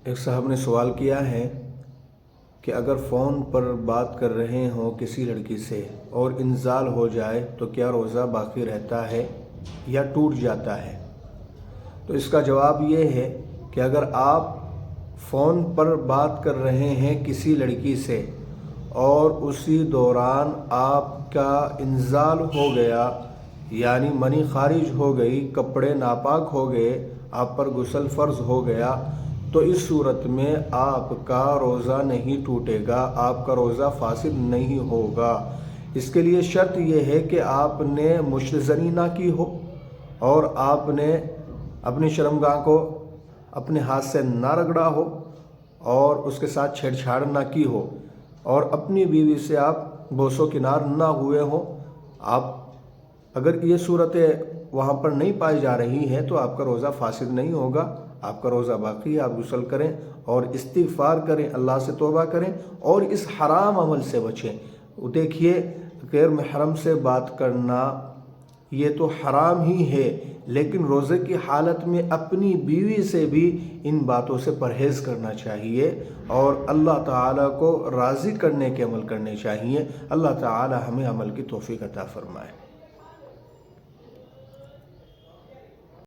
ایک صاحب نے سوال کیا ہے کہ اگر فون پر بات کر رہے ہوں کسی لڑکی سے اور انزال ہو جائے تو کیا روزہ باقی رہتا ہے یا ٹوٹ جاتا ہے؟ تو اس کا جواب یہ ہے کہ اگر آپ فون پر بات کر رہے ہیں کسی لڑکی سے اور اسی دوران آپ کا انزال ہو گیا، یعنی منی خارج ہو گئی، کپڑے ناپاک ہو گئے، آپ پر غسل فرض ہو گیا، تو اس صورت میں آپ کا روزہ نہیں ٹوٹے گا، آپ کا روزہ فاسد نہیں ہوگا۔ اس کے لیے شرط یہ ہے کہ آپ نے مشرزنی نہ کی ہو اور آپ نے اپنی شرمگاہ کو اپنے ہاتھ سے نہ رگڑا ہو اور اس کے ساتھ چھیڑ چھاڑ نہ کی ہو اور اپنی بیوی سے آپ بوس و کنار نہ ہوئے ہوں۔ آپ اگر یہ صورتیں وہاں پر نہیں پائی جا رہی ہیں تو آپ کا روزہ فاسد نہیں ہوگا، آپ کا روزہ باقی ہے۔ آپ غسل کریں اور استغفار کریں، اللہ سے توبہ کریں اور اس حرام عمل سے بچیں۔ دیکھیے، غیر محرم سے بات کرنا یہ تو حرام ہی ہے، لیکن روزے کی حالت میں اپنی بیوی سے بھی ان باتوں سے پرہیز کرنا چاہیے اور اللہ تعالیٰ کو راضی کرنے کے عمل کرنے چاہیے۔ اللہ تعالیٰ ہمیں عمل کی توفیق عطا فرمائے۔